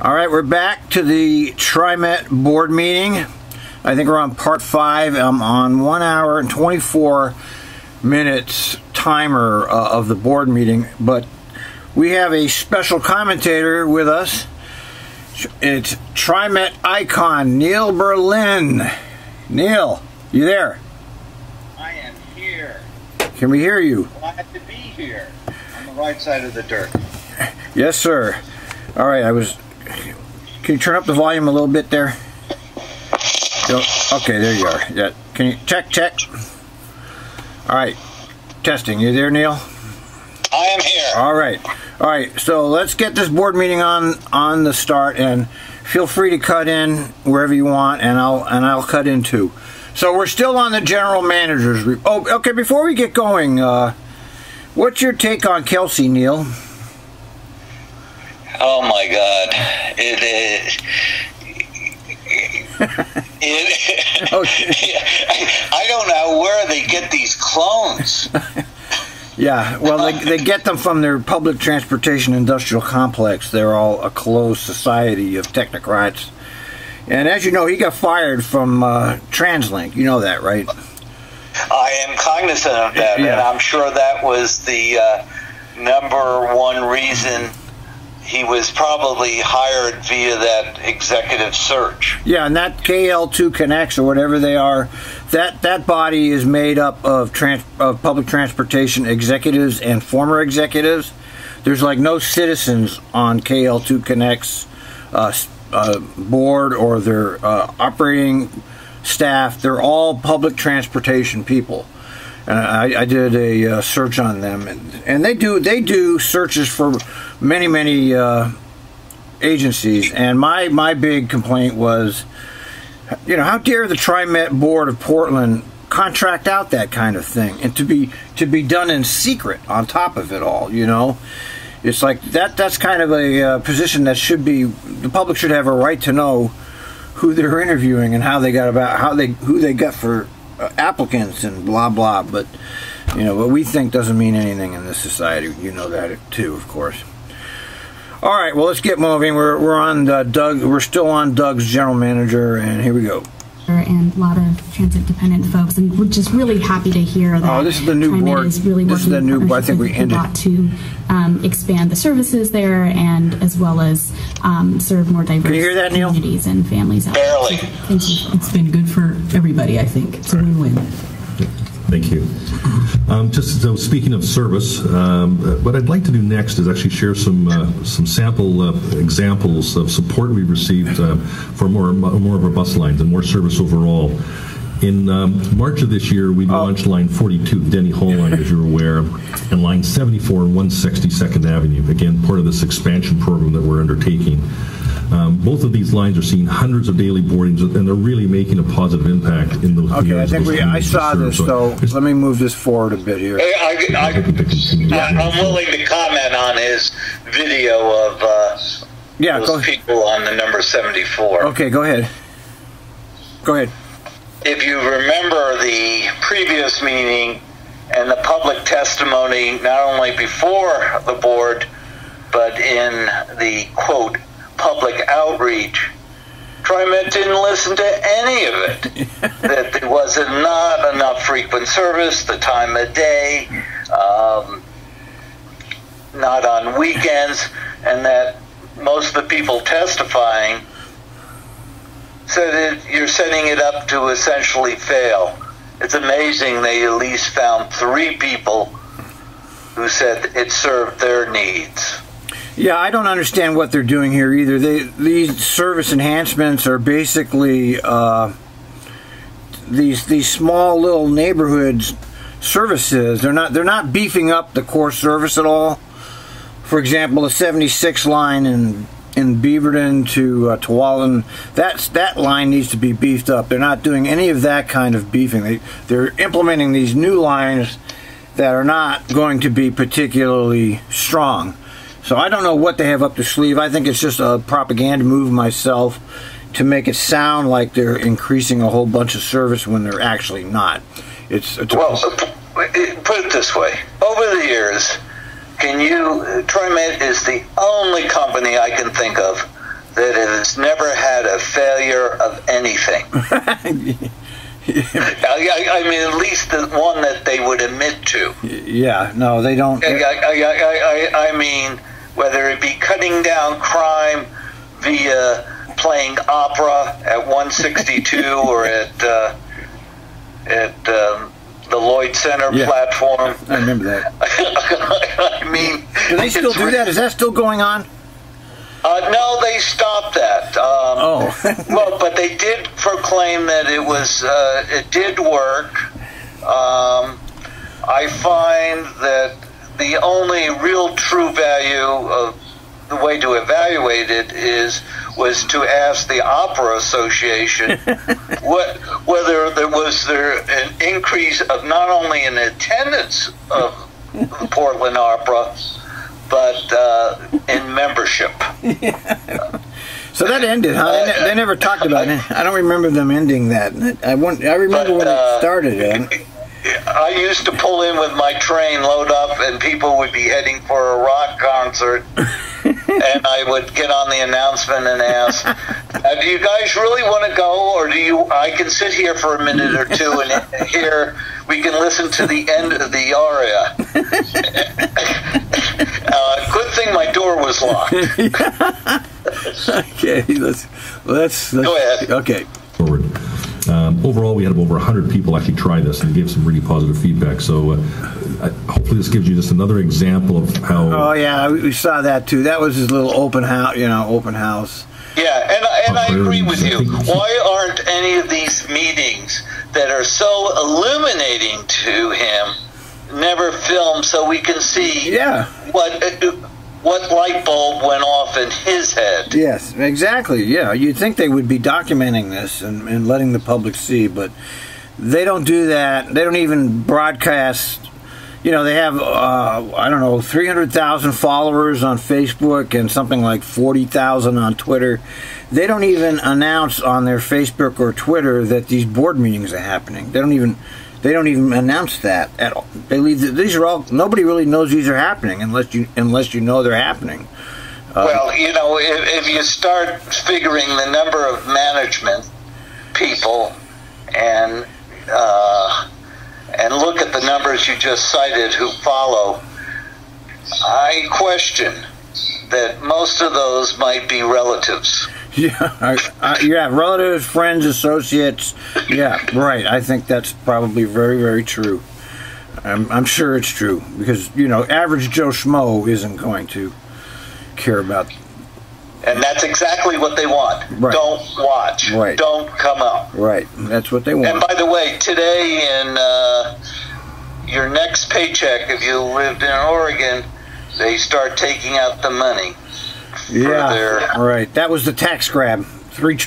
All right, we're back to the TriMet board meeting. I think we're on part 5. I'm on 1 hour and 24 minutes timer of the board meeting, but we have a special commentator with us. It's TriMet icon Neil Berlin. Neil, you there? I am here. Can we hear you? Glad to be here on the right side of the dirt. Yes, sir. All right, can you turn up the volume a little bit there? Okay, there you are. Yeah. Can you check? All right. Testing. You there, Neil? I am here. All right. So let's get this board meeting on the start, and feel free to cut in wherever you want, and I'll cut in too. So we're still on the general manager's. Okay. Before we get going, what's your take on Kelsey, Neil? Oh my God! I don't know where they get these clones. Yeah, well, they get them from their public transportation industrial complex. They're all a closed society of technocrats. And as you know, he got fired from TransLink. You know that, right? I am cognizant of that, yeah. And I'm sure that was the number one reason he was probably hired via that executive search. Yeah, and that KL2 Connects, or whatever they are, that body is made up of public transportation executives and former executives. There's like no citizens on KL2 Connects board or their operating staff. They're all public transportation people. And I did a search on them, and they do searches for many agencies. And my big complaint was, how dare the TriMet board of Portland contract out that kind of thing, and to be done in secret on top of it all. It's like that's kind of a position that the public should have a right to know who they're interviewing and how they got who they got for applicants and blah blah, but what we think doesn't mean anything in this society. You know that too, of course. All right, well, let's get moving. We're on Doug. We're still on Doug's general manager, and here we go. And a lot of transit-dependent folks, and we're just really happy to hear that. Oh, this is the new board. Is really this is the new board. I think we ended to expand the services there, and as well as serve more diverse communities and families. Barely. So, thank you. It's been good for everybody. I think it's a win-win. Thank you. So speaking of service, what I'd like to do next is actually share some sample examples of support we've received for more of our bus lines and more service overall. In March of this year, we launched Line 42, Denny Hall line, as you're aware, and Line 74 and 162nd Avenue, again, part of this expansion program that we're undertaking. Both of these lines are seeing hundreds of daily boardings, and they're really making a positive impact in those. Okay, I saw this, so let me move this forward a bit here. I'm willing to comment on his video of those people on the number 74. Okay, go ahead. If you remember the previous meeting and the public testimony, not only before the board, but in the, quote, public outreach, TriMet didn't listen to any of it. That there was not enough frequent service, the time of day, not on weekends, and that most of the people testifying said that you're setting it up to essentially fail. It's amazing they at least found 3 people who said it served their needs. Yeah, I don't understand what they're doing here either. These service enhancements are basically these small little neighborhoods services. They're not beefing up the core service at all. For example, the 76 line in Beaverton to Tualatin, that line needs to be beefed up. They're not doing any of that kind of beefing. They're implementing these new lines that are not going to be particularly strong. So I don't know what they have up their sleeve. I think it's just a propaganda move myself to make it sound like they're increasing a whole bunch of service when they're actually not. Well, put it this way. Over the years, TriMet is the only company I can think of that it has never had a failure of anything. I mean, at least the one that they would admit to. Yeah, no, they don't. I mean, whether it be cutting down crime via playing opera at 162 or at the Lloyd Center platform. I remember that. I mean, do they still do that? Is that still going on? No, they stopped that. Well, but they did proclaim that it did work. I find that the only real true value of the way to evaluate it was to ask the Opera Association whether there was an increase of not only in attendance of the Portland Opera, but in membership. So that ended, huh? They never talked about it. I don't remember them ending that. I remember when it started. I used to pull in with my train, load up, and people would be heading for a rock concert. And I would get on the announcement and ask, do you guys really want to go, or I can sit here for a minute or two and here we can listen to the end of the aria. Good thing my door was locked. Okay, let's go ahead. Okay. Forward. Overall, we had over 100 people actually try this and gave some really positive feedback. So hopefully this gives you just another example of how... Oh, yeah, we saw that, too. That was his little open house, open house. Yeah, and I agree with you. Why aren't any of these meetings that are so illuminating to him never filmed so we can see what light bulb went off in his head? Yes, exactly. Yeah, you'd think they would be documenting this and letting the public see, but they don't do that. They don't even broadcast. They have, 300,000 followers on Facebook and something like 40,000 on Twitter. They don't even announce on their Facebook or Twitter that these board meetings are happening. They don't even announce that at all. They leave. These are all. Nobody really knows these are happening unless you know they're happening. Well, if you start figuring the number of management people and look at the numbers you just cited who follow, I question that most of those might be relatives. Yeah, relatives, friends, associates. Yeah, right. I think that's probably very, very true. I'm sure it's true because average Joe Schmo isn't going to care about. And that's exactly what they want. Right. Don't watch. Right. Don't come out. Right. That's what they want. And by the way, today in your next paycheck, if you lived in Oregon, they start taking out the money. Yeah, right. That was the tax grab. 3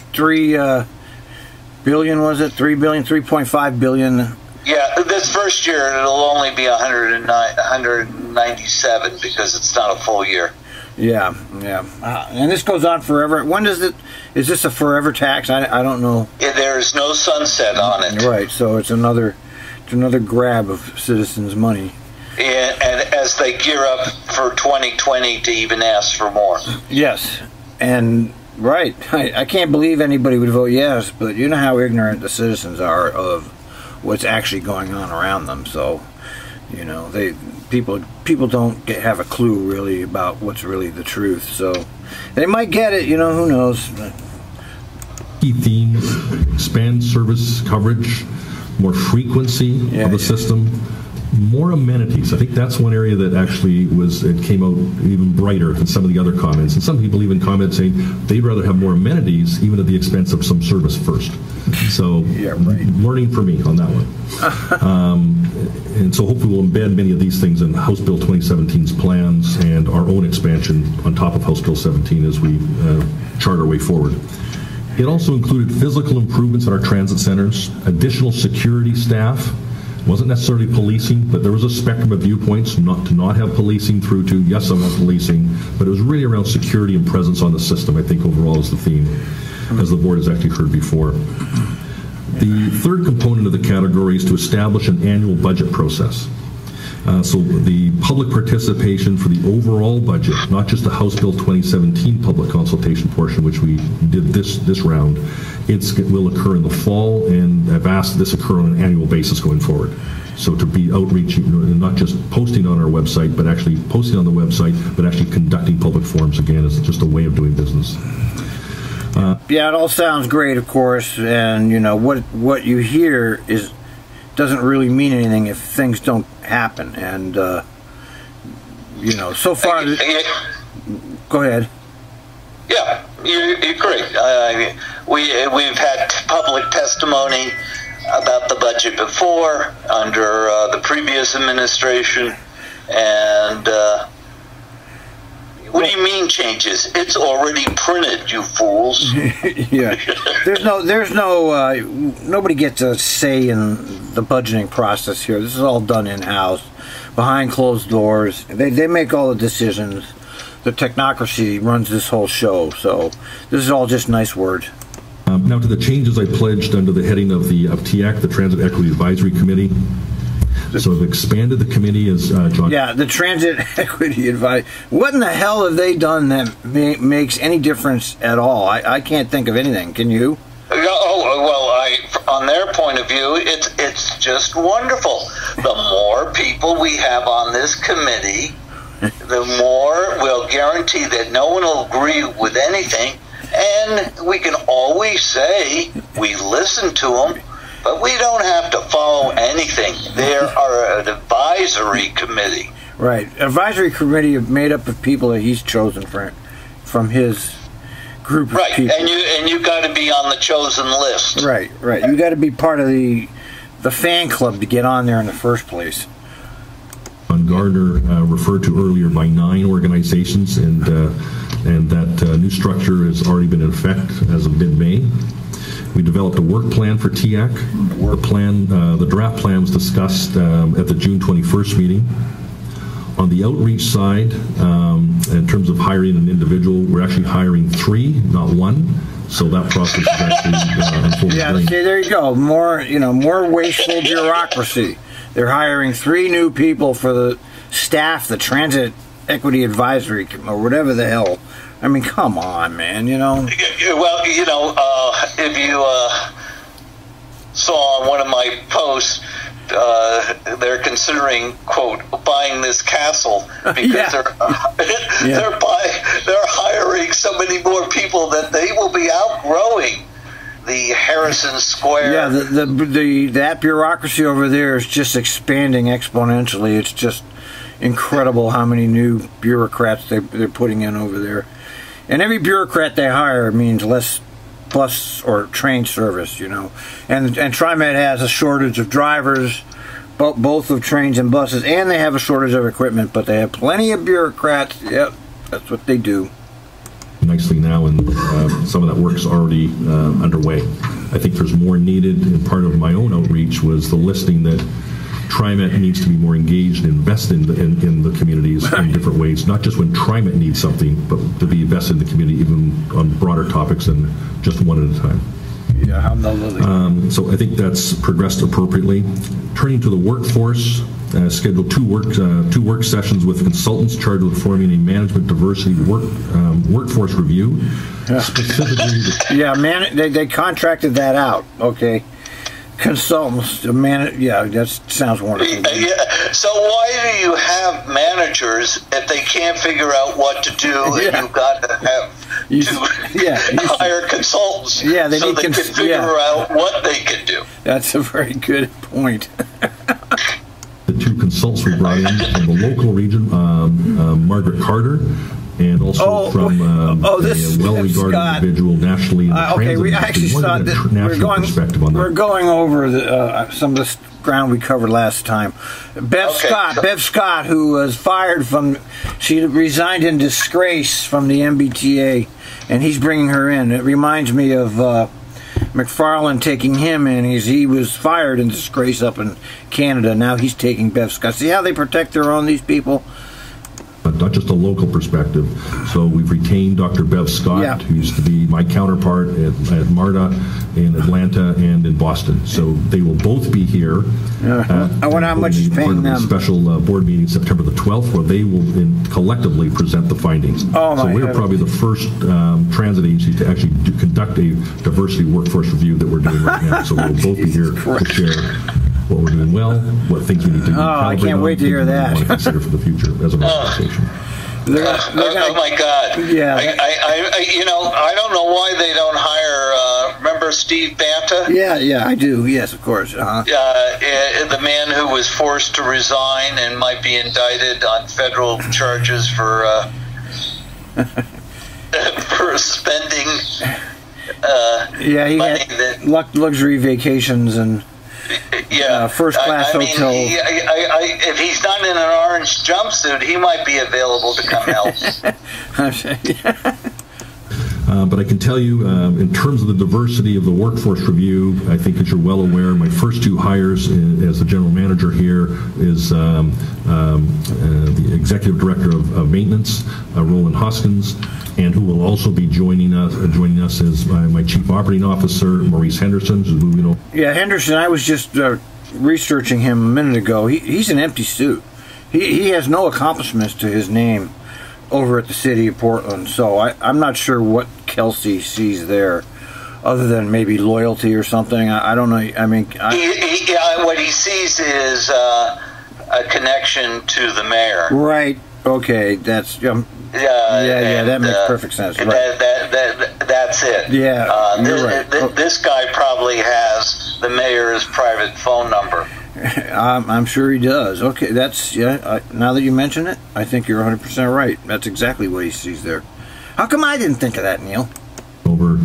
billion, was it? 3 billion, 3.5 billion. Yeah, this first year it'll only be 197 because it's not a full year. Yeah. And this goes on forever. When does it? Is this a forever tax? I don't know. Yeah, there's no sunset on it. Right. So it's another grab of citizens' money. And as they gear up for 2020 to even ask for more. Yes, and right. I can't believe anybody would vote yes, but you know how ignorant the citizens are of what's actually going on around them. So, people don't have a clue really about what's really the truth. So they might get it. Who knows? Key themes: expand service coverage, more frequency of the system. More amenities. I think that's one area that actually came out even brighter than some of the other comments. And some people even comment saying they'd rather have more amenities even at the expense of some service first. So learning for me on that one. And so hopefully we'll embed many of these things in House Bill 2017's plans and our own expansion on top of House Bill 17 as we chart our way forward. It also included physical improvements at our transit centers, additional security staff. Wasn't necessarily policing, but there was a spectrum of viewpoints, to not have policing through to, yes, I want policing, but it was really around security and presence on the system, I think overall is the theme, as the board has actually heard before. The third component of the category is to establish an annual budget process. So the public participation for the overall budget, not just the House Bill 2017 public consultation portion, which we did this round, it will occur in the fall, and I've asked this occur on an annual basis going forward. So to be outreach, not just posting on our website, but actually posting on the website, but actually conducting public forums again is just a way of doing business. Yeah, it all sounds great, of course, and you know what you hear doesn't really mean anything if things don't happen. And you know, so far, go ahead. Yeah, you're great. We've had public testimony about the budget before under the previous administration, and what do you mean changes? It's already printed, you fools. Yeah, there's no nobody gets a say in the budgeting process here. This is all done in-house, behind closed doors. They make all the decisions. The technocracy runs this whole show, so this is all just nice words. Now to the changes I pledged under the heading of the TEAC, the Transit Equity Advisory Committee. So I've expanded the committee, as John... Yeah, the Transit Equity Advisory. What in the hell have they done that makes any difference at all? I can't think of anything. Can you? Oh, well, on their point of view, it's just wonderful. The more people we have on this committee, the more we'll guarantee that no one will agree with anything, and we can always say we listen to them, but we don't have to follow anything. They are an advisory committee. Right. Advisory committee made up of people that he's chosen from his group of people. And you got to be on the chosen list. Right. You got to be part of the fan club to get on there in the first place. Gardner referred to earlier by 9 organizations, and that new structure has already been in effect as of mid-May. We developed a work plan for TEAC. The draft plan was discussed at the June 21st meeting. On the outreach side, in terms of hiring an individual, we're actually hiring 3, not 1. So that process is actually unfolding. Yeah, see, there you go. More wasteful bureaucracy. They're hiring 3 new people for the staff, the Transit Equity Advisory, or whatever the hell. I mean, come on, man, Well, if you saw on one of my posts, they're considering, quote, buying this castle because they're hiring so many more people that they will be outgrowing the Harrison Square. Yeah, that bureaucracy over there is just expanding exponentially. It's just incredible how many new bureaucrats they're putting in over there. And every bureaucrat they hire means less bus or train service, And TriMet has a shortage of drivers, both of trains and buses, and they have a shortage of equipment, but they have plenty of bureaucrats. Yep, that's what they do. Nicely now, and some of that work's already underway. I think there's more needed, and part of my own outreach was the listing that TriMet needs to be more engaged and invest in the communities in different ways, not just when TriMet needs something, but to be invested in the community even on broader topics than just one at a time. Yeah, how lovely. So I think that's progressed appropriately. Turning to the workforce, scheduled two work sessions with consultants charged with forming a management diversity workforce review. Yeah. Specifically, they contracted that out. Okay. Consultants to manage. Yeah, that sounds wonderful. Yeah. So why do you have managers if they can't figure out what to do? And you've got to have hire consultants. Yeah, so they can figure out what they can do. That's a very good point. The 2 consultants we brought in from the local region, Margaret Carter, and also from a well-regarded individual nationally in the transit we actually saw that. We're going over some of the ground we covered last time. Bev Scott, who was fired she resigned in disgrace from the MBTA, and he's bringing her in. It reminds me of McFarland taking him in. He was fired in disgrace up in Canada. Now he's taking Bev Scott. See how they protect their own, these people? not just a local perspective. So we've retained Dr. Bev Scott, who used to be my counterpart at MARTA in Atlanta and in Boston. So they will both be here. I wonder how much is paying them. Special board meeting September the 12th, where they will collectively present the findings. Oh, so we're probably the first transit agency to actually conduct a diversity workforce review that we're doing right now. So we'll both be here to share what we're doing well, what things we need to do. I can't wait to hear that. Want to consider for the future as an organization. Oh my God! Yeah, I don't know why they don't hire. Remember Steve Banta? Yeah, I do. Yes, of course. The man who was forced to resign and might be indicted on federal charges for for spending. He had luxury vacations and. First class hotel. If he's not in an orange jumpsuit, he might be available to come help. But I can tell you, in terms of the diversity of the workforce review, I think as you're well aware, my first two hires as the general manager here is the executive director of maintenance, Roland Hoskins, and who will also be joining us as my chief operating officer, Maurice Henderson, who's moving over. Yeah, Henderson. I was just researching him a minute ago. He's an empty suit. He has no accomplishments to his name over at the city of Portland. So I'm not sure what Kelsey sees there, other than maybe loyalty or something. I don't know. I mean, what he sees is a connection to the mayor. Right. Okay. That's. That makes perfect sense. Right. That's it. Yeah, you're right. This guy probably has the mayor's private phone number. I'm sure he does. Okay, that's now that you mention it, I think you're 100% right. That's exactly what he sees there. How come I didn't think of that, Neil? Over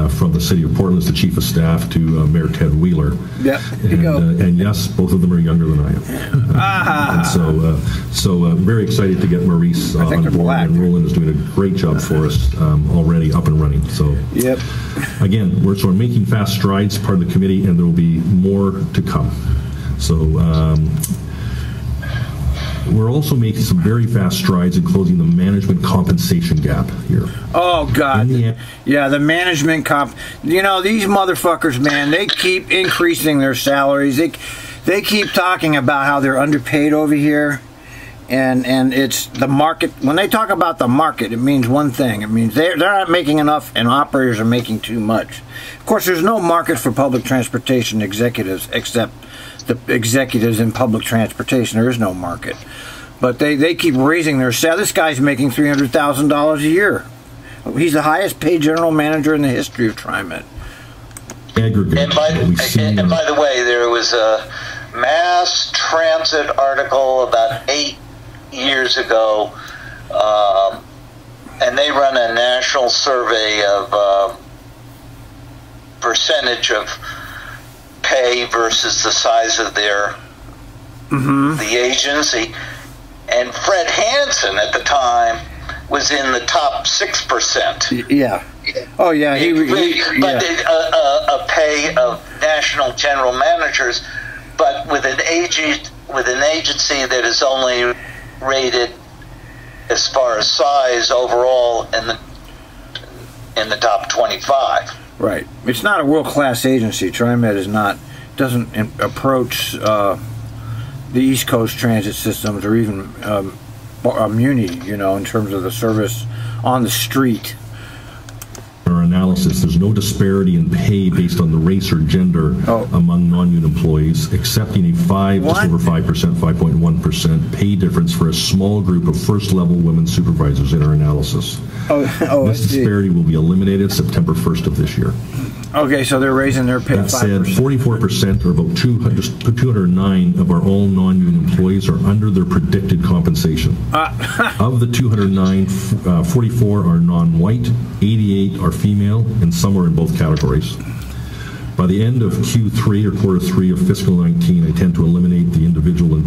from the city of Portland as the chief of staff to Mayor Ted Wheeler. Yeah, and yes, both of them are younger than I am. And so very excited to get Maurice on board, and Roland is doing a great job for us already up and running. So again, we're making fast strides, part of the committee, and there will be more to come. So we're also making some very fast strides in closing the management compensation gap here. Oh, God. The management comp. You know, these motherfuckers, man, they keep increasing their salaries. They keep talking about how they're underpaid over here. And it's the market. When they talk about the market, it means one thing. It means they're not making enough and operators are making too much. Of course, there's no market for public transportation executives except the executives in public transportation. There is no market. But they keep raising their salary. This guy's making $300,000 a year. He's the highest paid general manager in the history of TriMet. And by the way, there was a mass transit article about 8 years ago, and they run a national survey of percentage of pay versus the size of their the agency, and Fred Hansen at the time was in the top 6%. Yeah. Oh yeah. A pay of national general managers, but with an agency that is only rated as far as size overall in the top 25. Right. It's not a world-class agency. TriMet doesn't approach the East Coast transit systems or even Muni, in terms of the service on the street. Our analysis, there's no disparity in pay based on the race or gender among non-union employees, excepting a just over 5%, 5.1% pay difference for a small group of first-level women supervisors in our analysis. This disparity will be eliminated September 1st of this year. Okay, so they're raising their pay. That said, 44%, or about 209 of our all non-union employees are under their predicted compensation. Of the 209, 44 are non-white, 88 are female, and some are in both categories. By the end of Q3 or quarter 3 of fiscal 19, I tend to eliminate the individual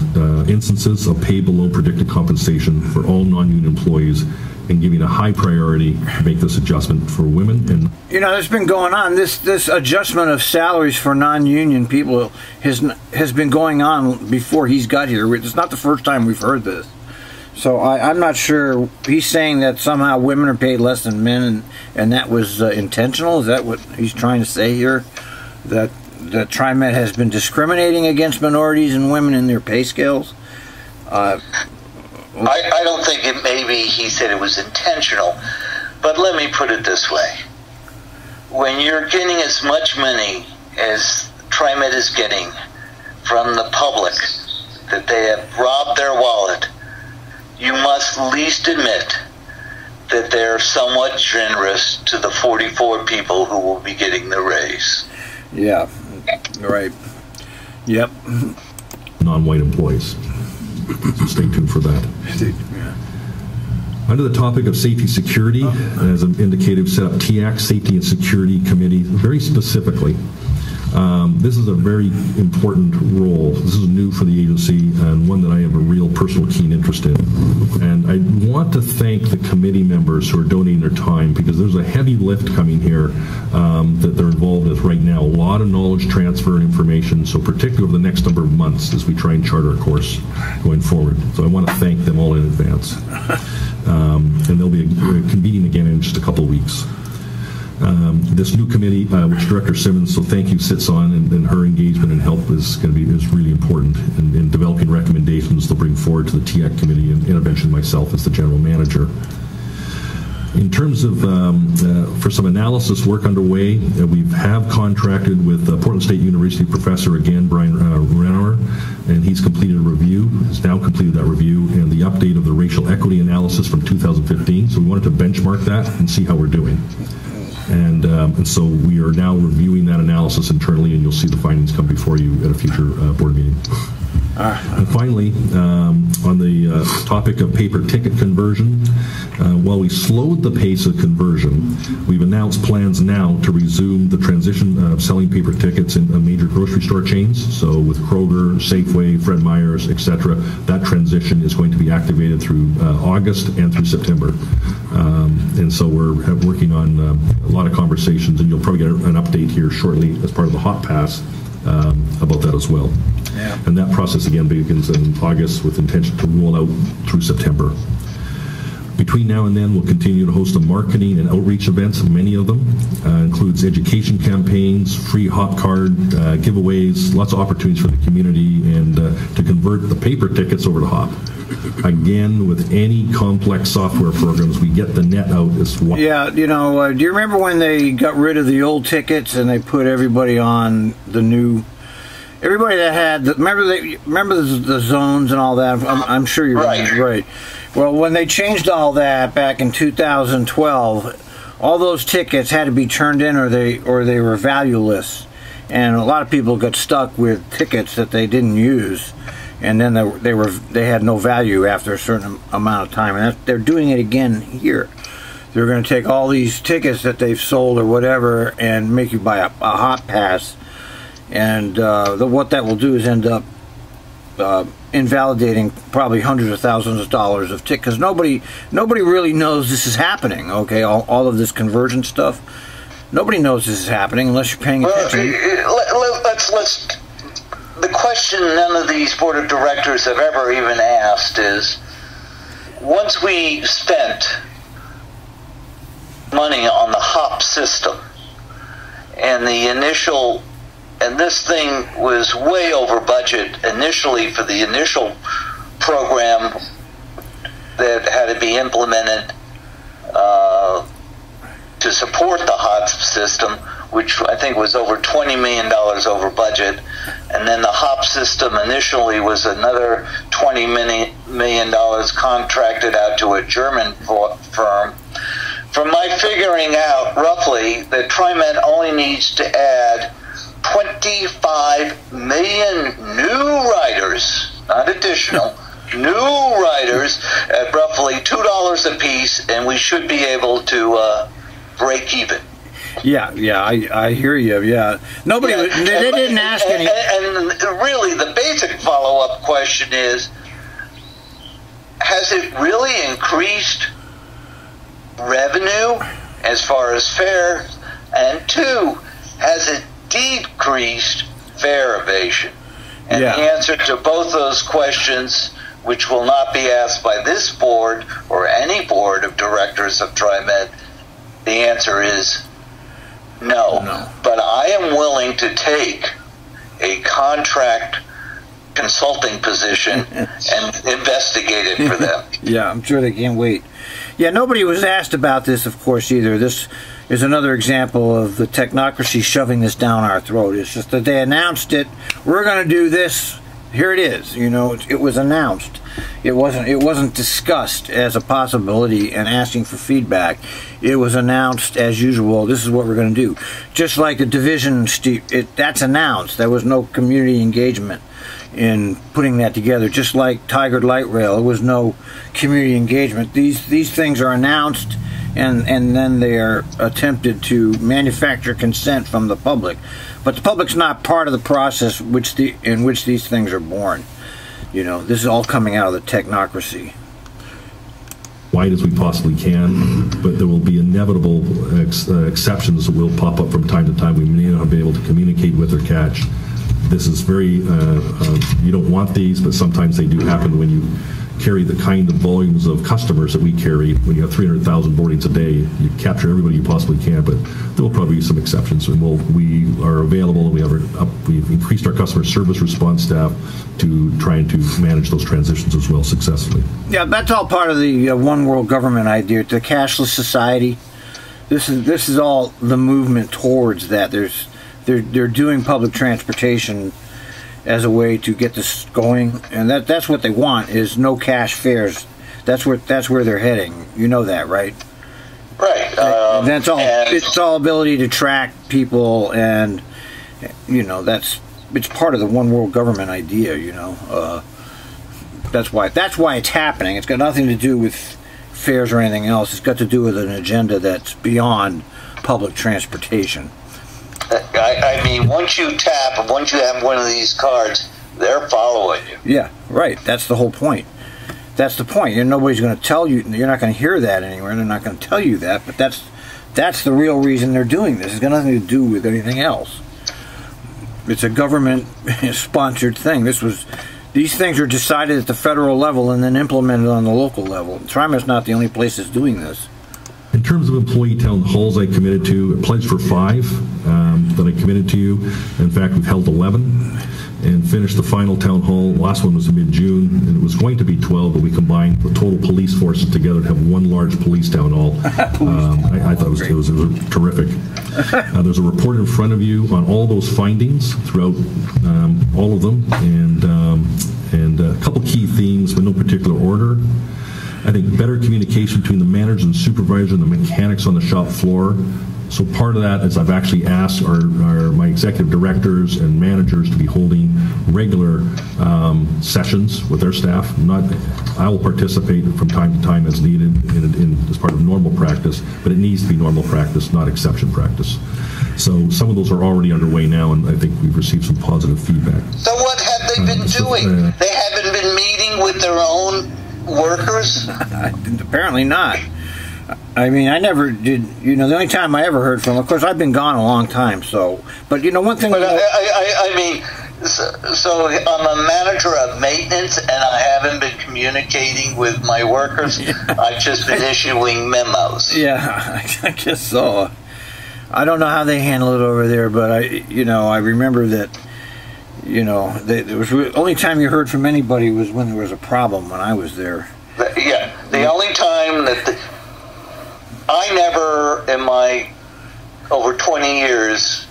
instances of pay below predicted compensation for all non-union employees, and giving a high priority to make this adjustment for women. And there's been going on this adjustment of salaries for non-union people has been going on before he's got here. It's not the first time we've heard this. So I'm not sure. He's saying that somehow women are paid less than men, and that was intentional. Is that what he's trying to say here? That TriMet has been discriminating against minorities and women in their pay scales? I don't think it. Maybe he said it was intentional, but let me put it this way: when you're getting as much money as TriMet is getting from the public, that they have robbed their wallet, you must at least admit that they're somewhat generous to the 44 people who will be getting the raise. Yeah, right. Yep. Non-white employees. So stay tuned for that. Under the topic of safety security, as indicated, we've set up TAC, Safety and Security Committee, very specifically. This is a very important role. This is new for the agency and one that I have a real personal keen interest in. And I want to thank the committee members who are donating their time, because there's a heavy lift coming here that they're involved with right now. A lot of knowledge transfer and information, so particularly over the next number of months as we try and chart our course going forward. So I want to thank them all in advance. And they'll be convening again in just a couple of weeks. This new committee, which Director Simmons, so thank you, sits on, and her engagement and help is really important in developing recommendations to bring forward to the TAC committee, and eventually myself as the general manager. In terms of, for some analysis work underway, we have contracted with Portland State University professor, again, Brian Renauer, and he's completed a review, has now completed that review, and the update of the racial equity analysis from 2015. So we wanted to benchmark that and see how we're doing. And so we are now reviewing that analysis internally, and you'll see the findings come before you at a future board meeting. And finally, on the topic of paper ticket conversion, while we slowed the pace of conversion, we've announced plans now to resume the transition of selling paper tickets in major grocery store chains. So with Kroger, Safeway, Fred Meyer's, etc., that transition is going to be activated through August and through September. And so we're working on a lot of conversations, and you'll probably get an update here shortly as part of the Hot Pass about that as well. Yeah. And that process again begins in August with intention to roll out through September. Between now and then, we'll continue to host marketing and outreach events, many of them. Includes education campaigns, free hop card giveaways, lots of opportunities for the community, and to convert the paper tickets over to hop. Again, with any complex software programs, we get the net out as well. Yeah, do you remember when they got rid of the old tickets and they put everybody on the new... Everybody that had... Remember the zones and all that? I'm sure you're right. Well, when they changed all that back in 2012, all those tickets had to be turned in, or they were valueless, and a lot of people got stuck with tickets that they didn't use, and then they had no value after a certain amount of time. And they're doing it again here. They're going to take all these tickets that they've sold or whatever and make you buy a hot pass, and what that will do is end up invalidating probably hundreds of thousands of dollars of tickets, because nobody really knows this is happening. Okay, all of this conversion stuff, nobody knows this is happening unless you're paying attention. Let's. The question none of these board of directors have ever even asked is: once we spent money on the HOP system and the initial. And this thing was way over budget initially for the initial program that had to be implemented to support the HOP system, which I think was over $20 million over budget. And then the HOP system initially was another $20 million contracted out to a German firm. From my figuring out roughly that TriMet only needs to add 25 million new riders, not additional, new riders at roughly $2 a piece, and we should be able to break even. Yeah, I hear you. Yeah, they didn't ask any. And really, the basic follow-up question is: has it really increased revenue as far as fares? And two, has it decreased fare evasion? And the answer to both those questions which will not be asked by this board or any board of directors of TriMet, the answer is no. But I am willing to take a contract consulting position and investigate it for them. Yeah, I'm sure they can't wait. Yeah, nobody was asked about this, of course, either. This is another example of the technocracy shoving this down our throat. It's just that they announced it. We're going to do this. Here it is. You know, it was announced. It wasn't discussed as a possibility and asking for feedback. It was announced as usual. This is what we're going to do. Just like the division, that's announced. There was no community engagement in putting that together. Just like Tigard Light Rail, there was no community engagement. These things are announced, and then they are attempted to manufacture consent from the public. But the public's not part of the process in which these things are born. You know, this is all coming out of the technocracy. Wide as we possibly can, but there will be inevitable exceptions that will pop up from time to time. We may not be able to communicate with or catch. This is very, you don't want these, but sometimes they do happen when you carry the kind of volumes of customers that we carry. When you have 300,000 boardings a day, you capture everybody you possibly can, but there will probably be some exceptions. And we are available, and we've increased our customer service response staff to trying to manage those transitions as well successfully. Yeah, that's all part of the one world government idea, the cashless society. This is all the movement towards that. They're doing public transportation as a way to get this going, and that's what they want, is no cash fares. That's where they're heading. You know that, right? Right. That's all. It's all ability to track people, and you know it's part of the one world government idea. You know, that's why it's happening. It's got nothing to do with fares or anything else. It's got to do with an agenda that's beyond public transportation. I mean, once you have one of these cards, they're following you. Yeah, right. That's the whole point. That's the point. And nobody's going to tell you. You're not going to hear that anywhere. They're not going to tell you that. But that's the real reason they're doing this. It's got nothing to do with anything else. It's a government-sponsored thing. These things are decided at the federal level and then implemented on the local level. TriMet's not the only place that's doing this. In terms of employee town halls, I committed to, I pledged for 5 that I committed to you. In fact, we've held 11 and finished the final town hall. The last one was in mid-June, and it was going to be 12, but we combined the total police forces together to have one large police town hall. I thought it was terrific. There's a report in front of you on all those findings throughout all of them, and a couple key themes, but no particular order. I think better communication between the manager and supervisor and the mechanics on the shop floor. So part of that is I've actually asked my executive directors and managers to be holding regular sessions with their staff. I will participate from time to time as needed as part of normal practice, but it needs to be normal practice, not exception practice. So some of those are already underway now, and I think we've received some positive feedback. So what have they been doing? They haven't been meeting with their own workers? Apparently not. I mean, I never did. You know, the only time I ever heard from them, of course, I've been gone a long time. So, but you know, one thing. But I mean, so I'm a manager of maintenance, and I haven't been communicating with my workers. Yeah. I've just been issuing memos. Yeah, I guess so. I don't know how they handle it over there, but I remember that. You know, there was the only time you heard from anybody was when there was a problem when I was there. Yeah, the only time that I never, in my over 20 years,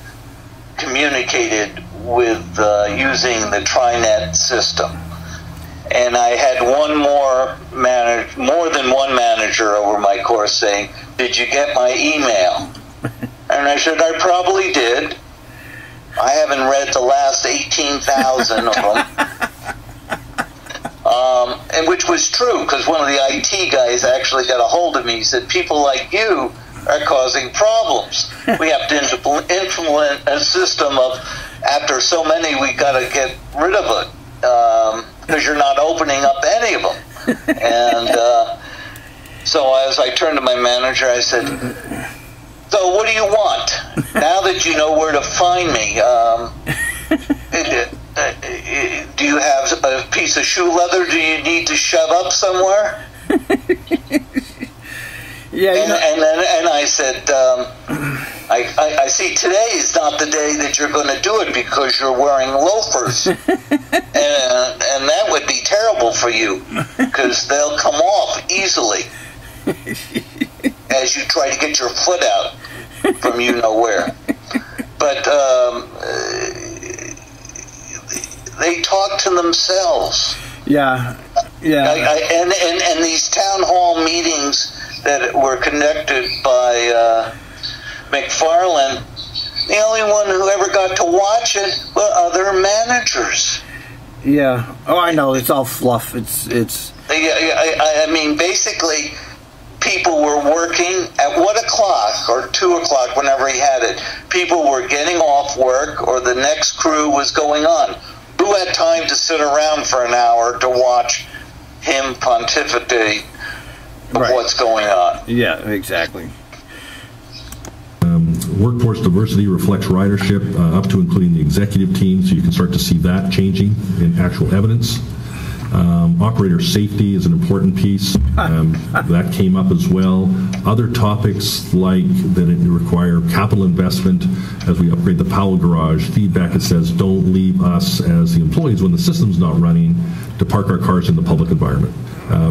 communicated with using the TriNet system. And I had more than one manager over my course saying, "Did you get my email?" And I said, "I probably did. I haven't read the last 18,000 of them." And which was true, because one of the IT guys actually got a hold of me. He said, "People like you are causing problems. We have to implement a system of, after so many, we got to get rid of it, because you're not opening up any of them." And so as I turned to my manager, I said, "So what do you want? Now that you know where to find me, do you have a piece of shoe leather do you need to shove up somewhere? Yeah, and I said, I see today is not the day that you're going to do it because you're wearing loafers, and that would be terrible for you because they'll come off easily as you try to get your foot out from you know where. But they talk to themselves. Yeah. And these town hall meetings that were conducted by McFarland, the only one who ever got to watch it were other managers. Yeah. Oh, I know. It's all fluff. It's. I mean, basically, people were working at 1 o'clock or 2 o'clock, whenever he had it. People were getting off work, or the next crew was going on. Who had time to sit around for an hour to watch him pontificate of what's going on? Yeah, exactly. Workforce diversity reflects ridership up to including the executive team, so you can start to see that changing in actual evidence. Operator safety is an important piece. That came up as well. Other topics like that it require capital investment as we upgrade the Powell garage. Feedback that says don't leave us as the employees when the system's not running to park our cars in the public environment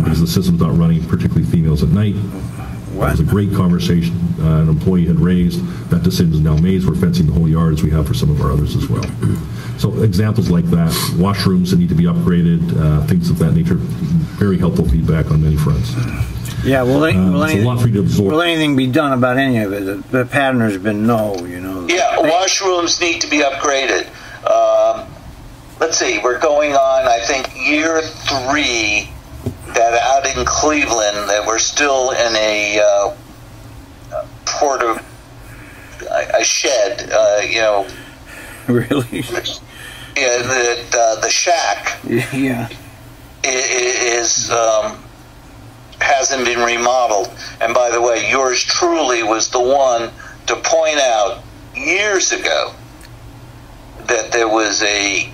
because the system's not running, particularly females at night. It was a great conversation an employee had raised. That decision is now made. We're fencing the whole yard as we have for some of our others as well. So examples like that, washrooms that need to be upgraded, things of that nature, very helpful feedback on many fronts. Yeah, will it's a lot for you to absorb. Will anything be done about any of it? The pattern has been no, you know. Yeah, washrooms need to be upgraded. Let's see, we're going on, I think, year 3 that out in Cleveland that we're still in a a shed, you know. Really? Yeah, the shack. Yeah. Is hasn't been remodeled. And by the way, yours truly was the one to point out years ago that there was a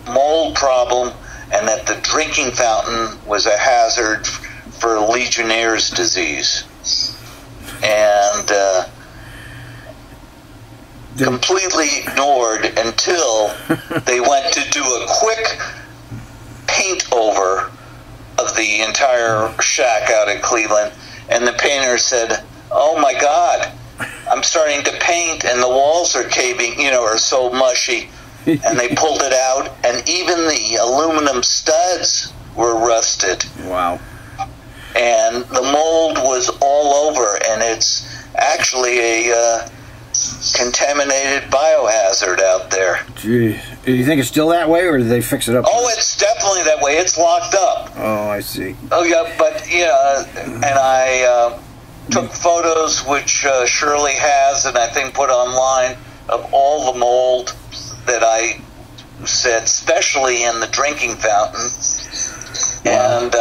mold problem and that the drinking fountain was a hazard for Legionnaire's disease. And completely ignored until they went to do a quick paint over of the entire shack out at Cleveland, and the painter said, "Oh my God, I'm starting to paint and the walls are caving, you know, are so mushy." And they pulled it out, and even the aluminum studs were rusted. Wow. And the mold was all over, and it's actually a contaminated biohazard out there. Gee. Do you think it's still that way, or did they fix it up? Oh, it's definitely that way. It's locked up. Oh, I see. Oh, yeah, but, yeah, and I took photos, which Shirley has, and I think put online, of all the mold that I said, especially in the drinking fountain. And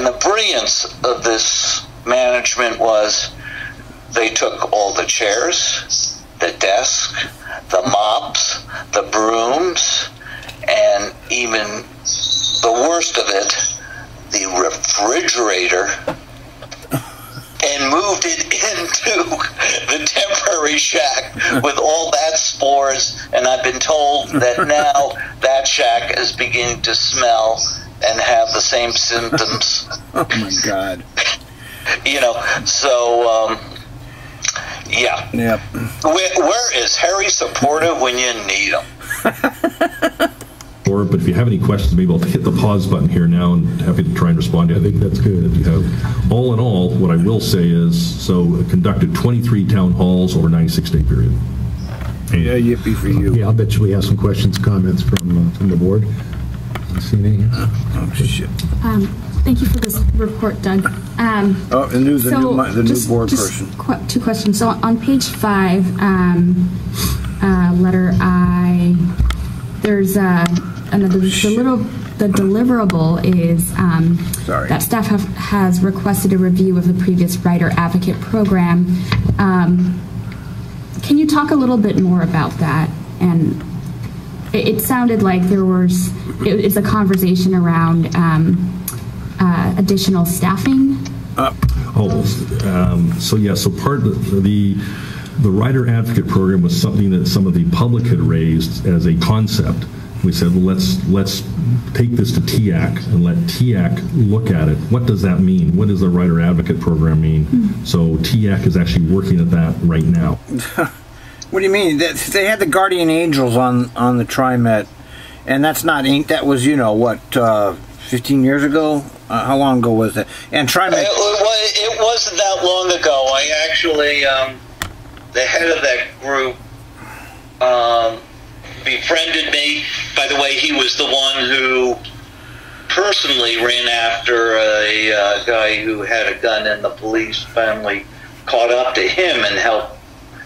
the brilliance of this management was they took all the chairs, the desk, the mops, the brooms, and even the worst of it, the refrigerator, and moved it into the temporary shack with all that spores. And I've been told that now that shack is beginning to smell and have the same symptoms. Oh my God. You know, so yeah. Yep. Where is Harry supportive when you need him? But if you have any questions, maybe I'll hit the pause button here now, and happy to try and respond to. I think that's good. If you have, all in all, what I will say is, so conducted 23 town halls over a 96-day period. Yeah, yippee for you. Yeah, I'll bet you we have some questions, comments from the board. See any? Oh shit. Thank you for this report, Doug. The new board person. 2 questions. So on page 5, letter I, there's the deliverable is that staff has requested a review of the previous Rider Advocate program. Can you talk a little bit more about that? And it sounded like it's a conversation around additional staffing. So part of the Rider Advocate Program was something that some of the public had raised as a concept. We said, well, let's take this to TIAC and let TIAC look at it. What does that mean? What does the Rider Advocate Program mean? So TIAC is actually working at that right now. What do you mean? They had the Guardian Angels on the TriMet, and that's not Inc. That was, 15 years ago? How long ago was that? And TriMet... It wasn't that long ago. I actually, the head of that group befriended me. By the way, he was the one who personally ran after a guy who had a gun, and the police finally caught up to him and helped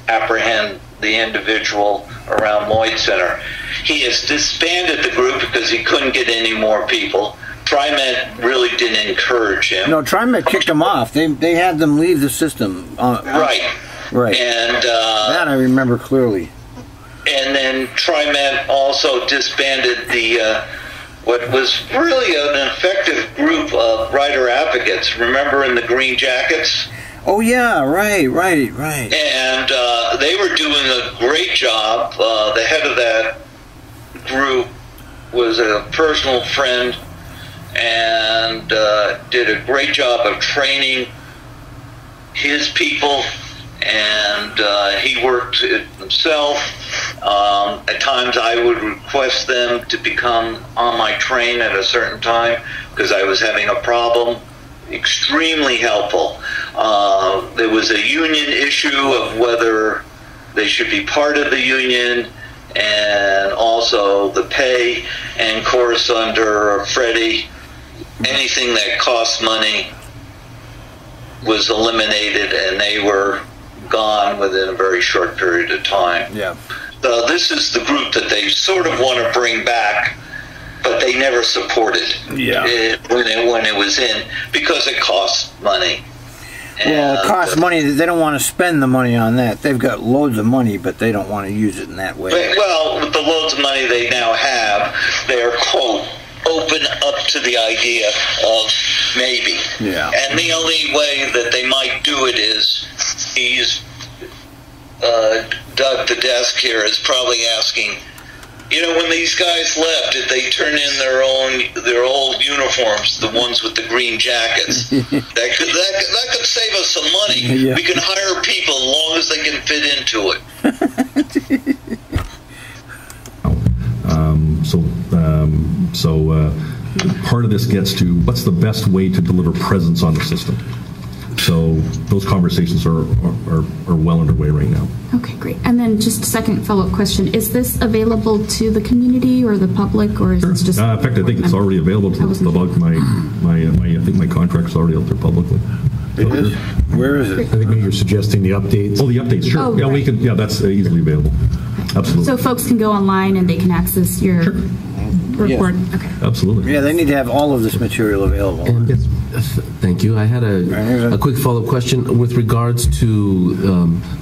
apprehend the individual around Lloyd Center. He has disbanded the group because he couldn't get any more people. TriMet really didn't encourage him. No, TriMet kicked him off. They had them leave the system. Right. And that I remember clearly. And then TriMet also disbanded the what was really an effective group of rider advocates. Remember in the Green Jackets? Oh yeah, right. And they were doing a great job. The head of that group was a personal friend and did a great job of training his people, and he worked it himself. At times I would request them to become on my train at a certain time because I was having a problem. Extremely helpful. There was a union issue of whether they should be part of the union, and also the pay, and of course under Freddie, anything that cost money was eliminated, and they were gone within a very short period of time. Yeah. This is the group that they sort of want to bring back, but they never supported when it was in, because it costs money. Well, it costs money. They don't want to spend the money on that. They've got loads of money, but they don't want to use it in that way. Well, with the loads of money they now have, they're, quote, open up to the idea of maybe. Yeah. And the only way that they might do it is Doug, the desk here, is probably asking, when these guys left, did they turn in their old uniforms, the ones with the green jackets? that could save us some money. Yeah. We can hire people as long as they can fit into it. So part of this gets to what's the best way to deliver presence on the system. So those conversations are well underway right now. Okay, great. And then just a second follow-up question. Is this available to the community or the public, or is it just... in fact, I think it's already available to the public. I think my contract's already out there publicly. It is? Where is it? I think maybe you're suggesting the updates. Oh, the updates, sure. Oh, yeah, right. we can. Yeah, that's easily available. Okay. Absolutely. So folks can go online and they can access your report. Yeah. Okay. Absolutely. Yeah, they need to have all of this material available. And thank you. I had a quick follow-up question with regards to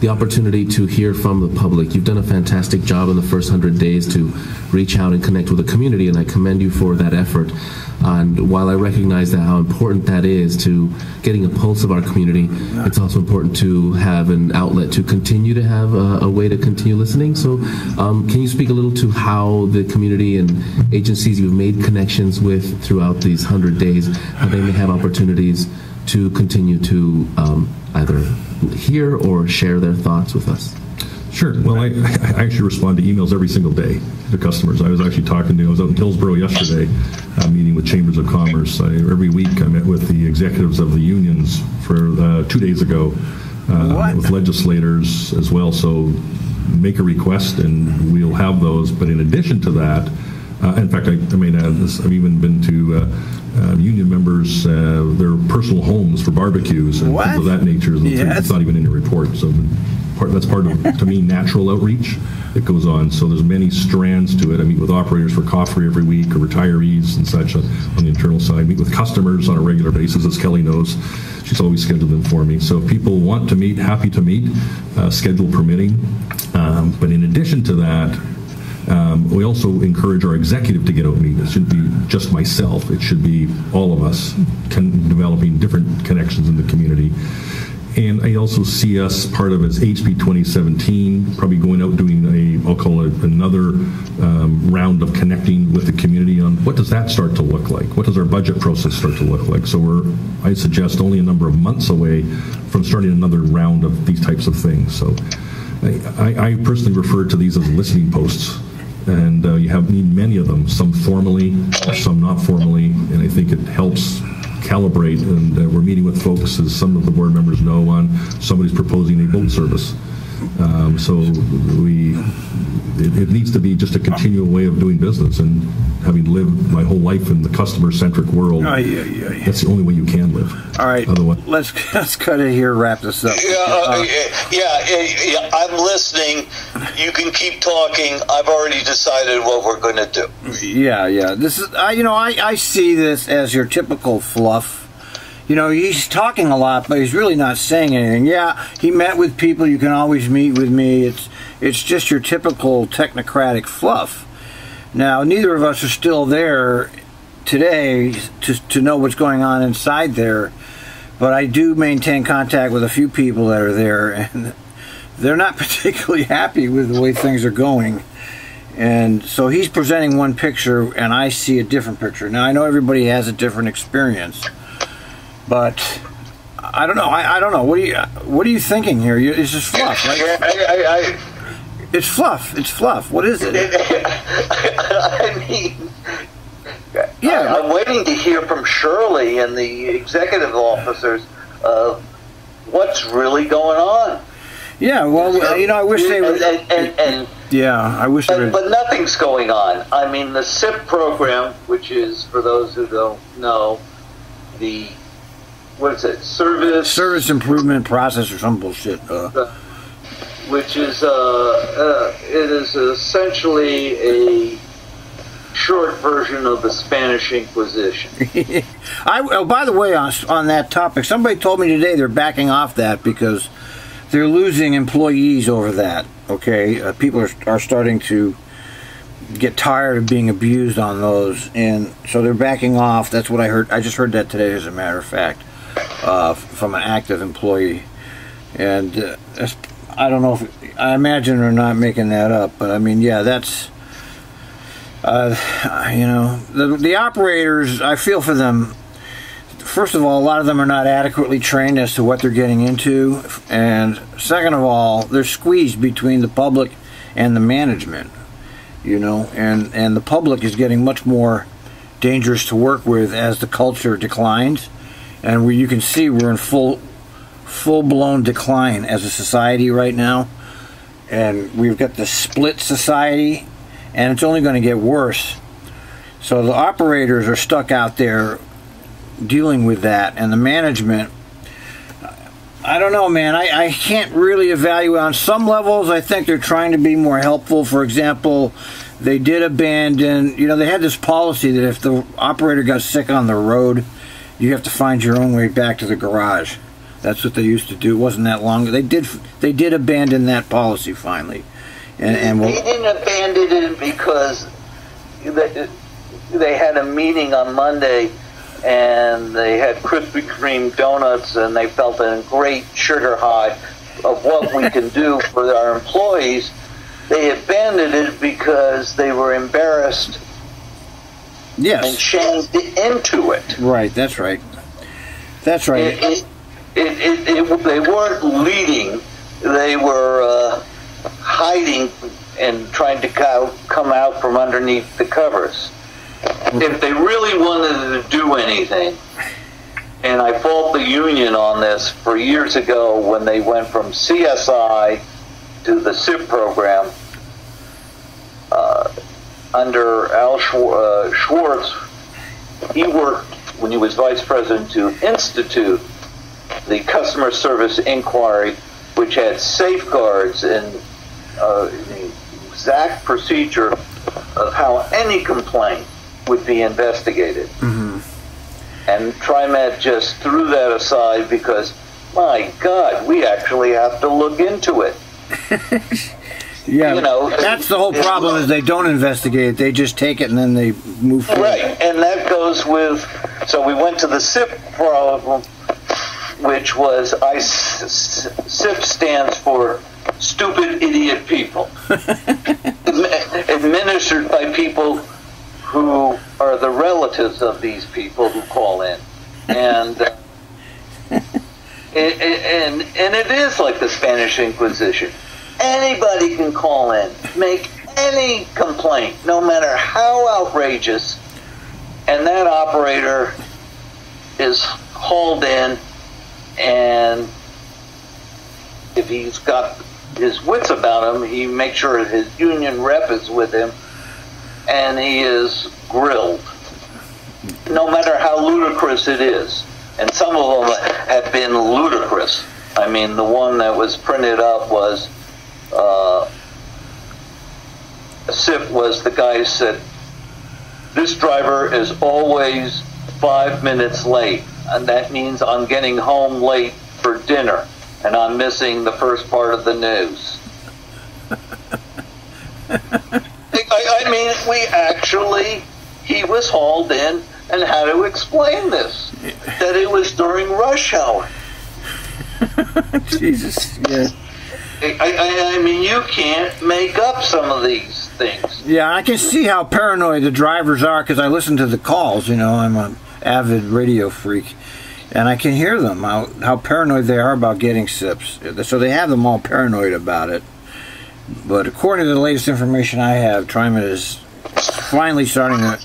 the opportunity to hear from the public. You've done a fantastic job in the first 100 days to reach out and connect with the community, and I commend you for that effort. And while I recognize how important that is to getting a pulse of our community, it's also important to have an outlet to continue to have a way to continue listening. So can you speak a little to how the community and agencies you've made connections with throughout these 100 days, how they may have opportunities to continue to either hear or share their thoughts with us? Sure. Well, I actually respond to emails every single day to customers. I was actually I was out in Hillsborough yesterday, meeting with Chambers of Commerce. Every week I met with the executives of the unions for 2 days ago, with legislators as well. So make a request and we'll have those. But in addition to that, in fact, I may add this, I've even been to union members, their personal homes for barbecues and things of that nature. It's not even in the report. So that's part of, to me, natural outreach that goes on. So there's many strands to it. I meet with operators for coffee every week, or retirees and such on the internal side. I meet with customers on a regular basis, as Kelly knows. She's always scheduled them for me. So if people want to meet, happy to meet, schedule permitting. But in addition to that, We also encourage our executive to get out and meet. It shouldn't be just myself. It should be all of us developing different connections in the community. And I also see us part of as HB 2017, probably going out doing I'll call it another round of connecting with the community on what does that start to look like? What does our budget process start to look like? So I suggest only a number of months away from starting another round of these types of things. So I personally refer to these as listening posts. And you need many of them, some formally, some not formally, and I think it helps calibrate. And we're meeting with folks, as some of the board members know, on somebody's proposing a boat service. So it needs to be just a continual way of doing business. And having lived my whole life in the customer-centric world, that's the only way you can live. All right, otherwise, let's cut it here. Wrap this up. Yeah, I'm listening. You can keep talking. I've already decided what we're going to do. Yeah. This is, I see this as your typical fluff. He's talking a lot, but he's really not saying anything. Yeah, he met with people. You can always meet with me. It's just your typical technocratic fluff. Now, neither of us are still there today to know what's going on inside there, but I do maintain contact with a few people that are there, and they're not particularly happy with the way things are going. And so he's presenting one picture, and I see a different picture. Now, I know everybody has a different experience, but I don't know. I don't know. What are you thinking here? It's just fluff, right? It's fluff. It's fluff. What is it? I mean, yeah. I'm waiting to hear from Shirley and the executive officers of what's really going on. Yeah, well, I wish they would. I wish they would. But nothing's going on. I mean, the SIP program, which is, for those who don't know, what is it? Service Improvement Process or some bullshit. Which is, it is essentially a short version of the Spanish Inquisition. By the way, on that topic, somebody told me today they're backing off that because they're losing employees over that. Okay, people are starting to get tired of being abused on those, and so they're backing off. That's what I heard. I just heard that today, as a matter of fact, from an active employee, and I don't know if I imagine they're not making that up, but I mean, yeah, that's the operators. I feel for them. First of all, a lot of them are not adequately trained as to what they're getting into, and second of all, they're squeezed between the public and the management. And the public is getting much more dangerous to work with as the culture declines, and you can see we're in full-blown decline as a society right now, and we've got the split society, and it's only going to get worse. So the operators are stuck out there dealing with that, and the management, I don't know, man. I can't really evaluate. On some levels, I think they're trying to be more helpful. For example, they did abandon, they had this policy that if the operator got sick on the road, you have to find your own way back to the garage. That's what they used to do. It wasn't that long. They did abandon that policy finally. And they didn't abandon it because they had a meeting on Monday, and they had Krispy Kreme donuts, and they felt a great sugar high of what we can do for our employees. They abandoned it because they were embarrassed. Yes. And shamed into it. Right, that's right. That's right. They weren't leading. They were hiding and trying to come out from underneath the covers. If they really wanted to do anything, and I fault the union on this, for years ago when they went from CSI to the SIP program, under Al Schwartz, he worked, when he was vice president, to institute the customer service inquiry, which had safeguards and the exact procedure of how any complaint would be investigated. Mm-hmm. And TriMet just threw that aside because, my God, we actually have to look into it. Yeah, you know, that's the whole problem. Is they don't investigate it; they just take it and then they move forward. Right, and that goes with. So we went to the SIP problem, which was SIP stands for Stupid Idiot People, administered by people who are the relatives of these people who call in, and it is like the Spanish Inquisition. Anybody can call in, make any complaint, no matter how outrageous, and that operator is hauled in, and if he's got his wits about him, he makes sure his union rep is with him, and he is grilled, no matter how ludicrous it is. And some of them have been ludicrous. I mean, the one that was printed up was SIP was the guy who said, "This driver is always 5 minutes late, and that means I'm getting home late for dinner, and I'm missing the first part of the news." I mean, he was hauled in and had to explain this, that it was during rush hour. Jesus, yeah. I mean, you can't make up some of these things. Yeah, I can see how paranoid the drivers are because I listen to the calls. You know, I'm an avid radio freak, and I can hear them, how paranoid they are about getting SIPs. So they have them all paranoid about it. But according to the latest information I have, TriMet is finally starting to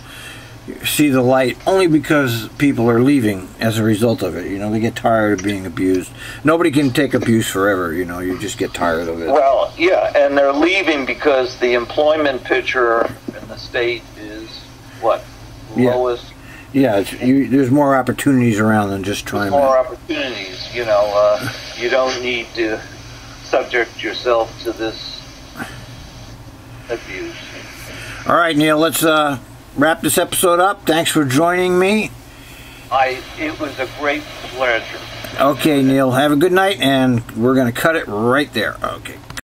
see the light, only because people are leaving as a result of it. You know, they get tired of being abused. Nobody can take abuse forever, you know, you just get tired of it. Well, yeah, and they're leaving because the employment picture in the state is, what, lowest? Yeah, there's more opportunities around than just TriMet. More opportunities, you know. You don't need to subject yourself to this abuse. All right, Neil, let's wrap this episode up. Thanks for joining me. It was a great pleasure. Okay, Neil, have a good night, and we're going to cut it right there. Okay.